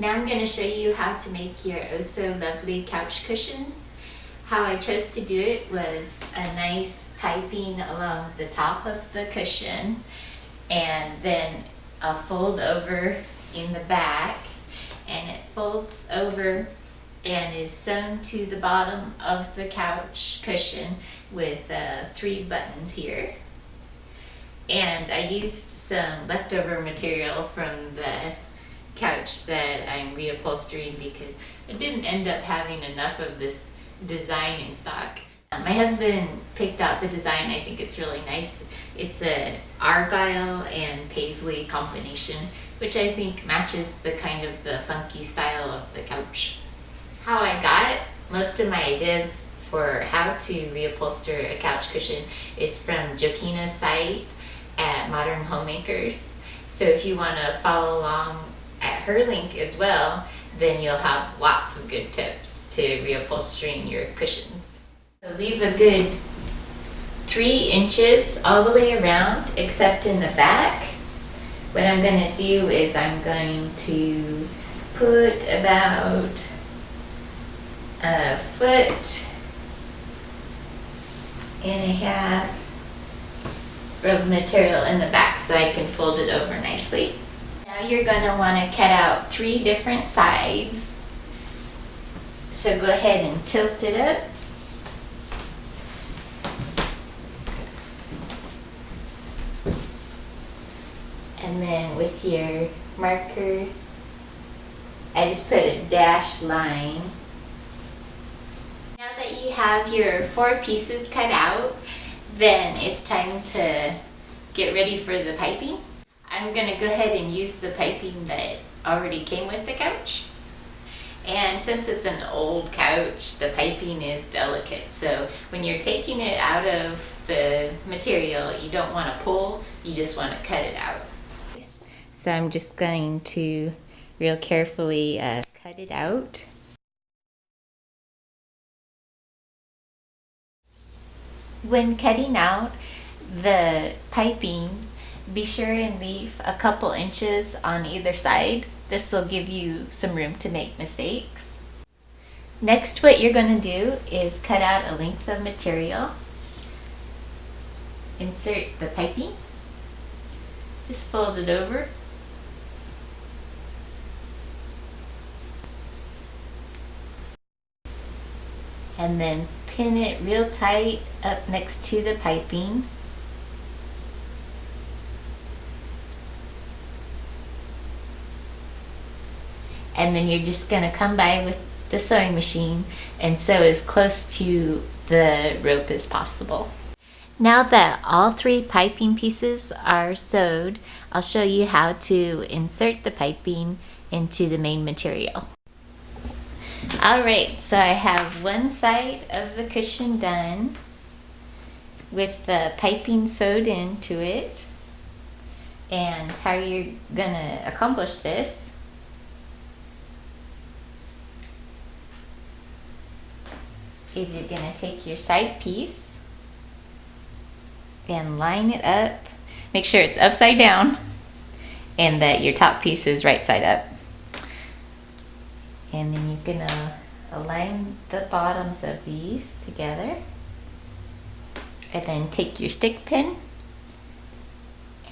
Now I'm going to show you how to make your oh so lovely couch cushions. How I chose to do it was a nice piping along the top of the cushion and then a fold over in the back, and it folds over and is sewn to the bottom of the couch cushion with 3 buttons here. And I used some leftover material from the couch that I'm reupholstering because I didn't end up having enough of this design in stock. My husband picked out the design. I think it's really nice. It's a argyle and paisley combination, which I think matches the kind of the funky style of the couch. How I got most of my ideas for how to reupholster a couch cushion is from Joquena's site at Modern Homemakers. So if you want to follow along at her link as well, then you'll have lots of good tips to reupholstering your cushions. So leave a good 3 inches all the way around except in the back. What I'm going to do is I'm going to put about a 1.5 foot of material in the back so I can fold it over nicely. Now you're going to want to cut out 3 different sides. So go ahead and tilt it up. And then with your marker, I just put a dashed line. Now that you have your 4 pieces cut out, then it's time to get ready for the piping. I'm going to go ahead and use the piping that already came with the couch. And since it's an old couch, the piping is delicate. So when you're taking it out of the material, you don't want to pull, you just want to cut it out. So I'm just going to real carefully cut it out. When cutting out the piping, be sure and leave a couple inches on either side. This will give you some room to make mistakes. Next, what you're going to do is cut out a length of material. Insert the piping. Just fold it over. And then pin it real tight up next to the piping. And then you're just going to come by with the sewing machine and sew as close to the rope as possible. Now that all 3 piping pieces are sewed, I'll show you how to insert the piping into the main material. Alright, so I have one side of the cushion done with the piping sewed into it. And how you're going to accomplish this is you're going to take your side piece and line it up. Make sure it's upside down and that your top piece is right side up. And then you're going to align the bottoms of these together. And then take your stick pin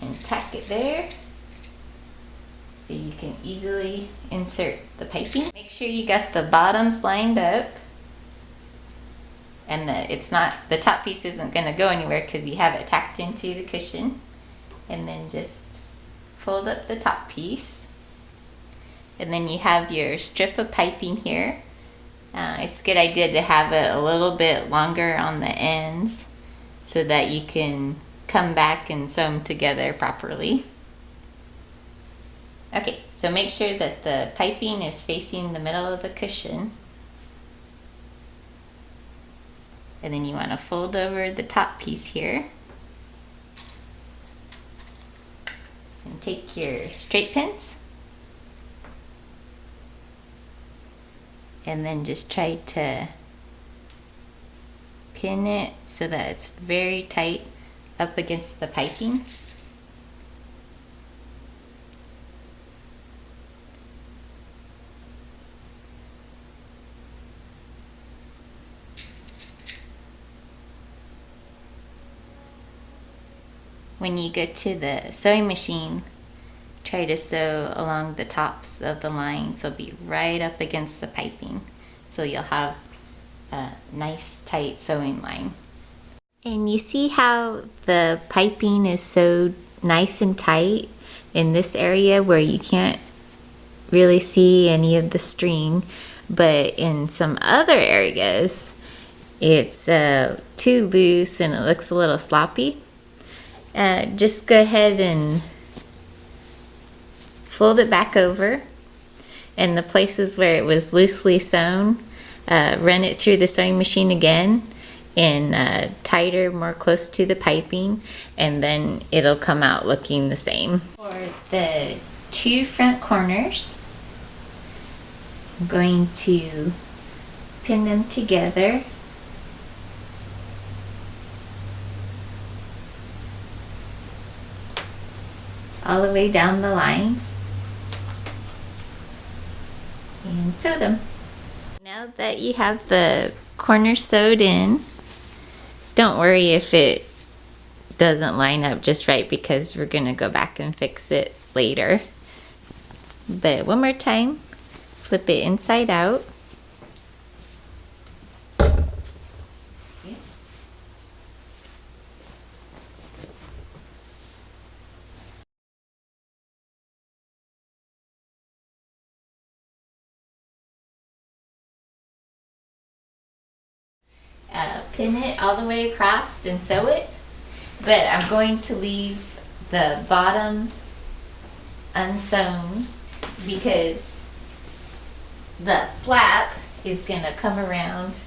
and tack it there so you can easily insert the piping. Make sure you got the bottoms lined up and that it's not, the top piece isn't going to go anywhere because you have it tacked into the cushion. And then just fold up the top piece. And then you have your strip of piping here. It's a good idea to have it a little bit longer on the ends so that you can come back and sew them together properly. Okay, so make sure that the piping is facing the middle of the cushion. And then you want to fold over the top piece here. And take your straight pins. And then just try to pin it so that it's very tight up against the piping. when you go to the sewing machine, try to sew along the tops of the lines. They'll be right up against the piping, so you'll have a nice tight sewing line. And you see how the piping is sewed nice and tight in this area where you can't really see any of the string, but in some other areas it's too loose and it looks a little sloppy. Just go ahead and fold it back over, and the places where it was loosely sewn, run it through the sewing machine again in tighter, more close to the piping, and then it'll come out looking the same. For the two front corners, I'm going to pin them together. All the way down the line and sew them. Now that you have the corners sewed in, don't worry if it doesn't line up just right, because we're gonna go back and fix it later. But one more time, flip it inside out. Pin it all the way across and sew it, but I'm going to leave the bottom unsewn because the flap is going to come around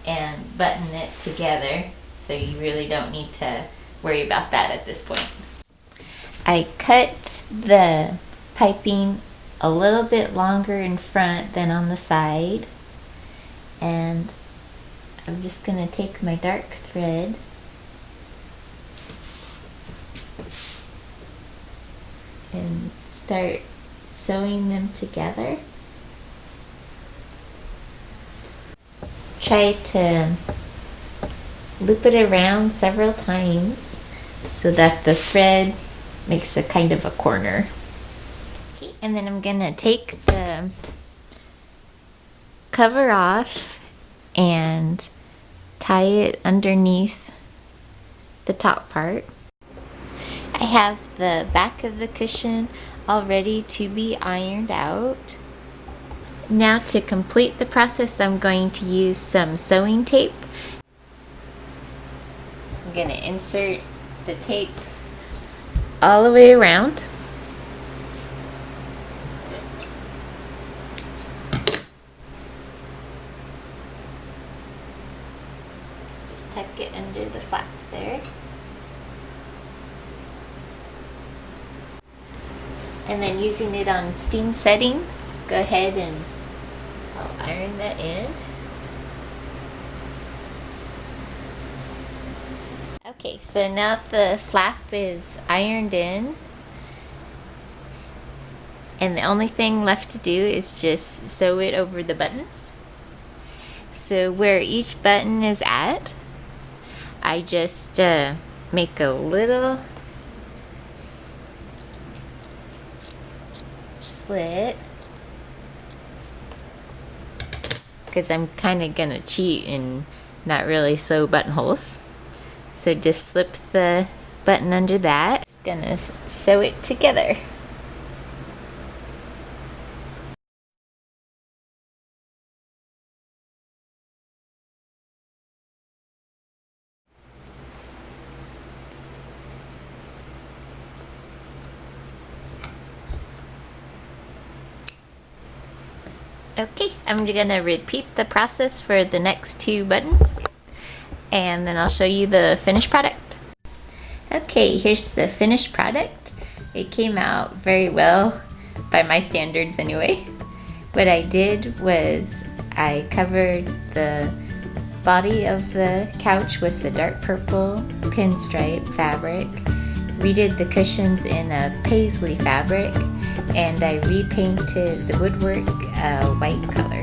and button it together, so you really don't need to worry about that at this point. I cut the piping a little bit longer in front than on the side, and I'm just going to take my dark thread and start sewing them together. Try to loop it around several times so that the thread makes a kind of a corner. And then I'm going to take the cover off and tie it underneath the top part. I have the back of the cushion all ready to be ironed out. Now to complete the process, I'm going to use some sewing tape. I'm going to insert the tape all the way around. Tuck it under the flap there. And then using it on steam setting, go ahead and I'll iron that in. Okay, so now the flap is ironed in, and the only thing left to do is just sew it over the buttons. So where each button is at, I just make a little slit, because I'm kind of gonna cheat and not really sew buttonholes. So just slip the button under that. Just gonna sew it together. Okay, I'm gonna repeat the process for the next two buttons, and then I'll show you the finished product. Okay, here's the finished product. It came out very well, by my standards anyway. What I did was I covered the body of the couch with the dark purple pinstripe fabric, redid the cushions in a paisley fabric, and I repainted the woodwork a white color.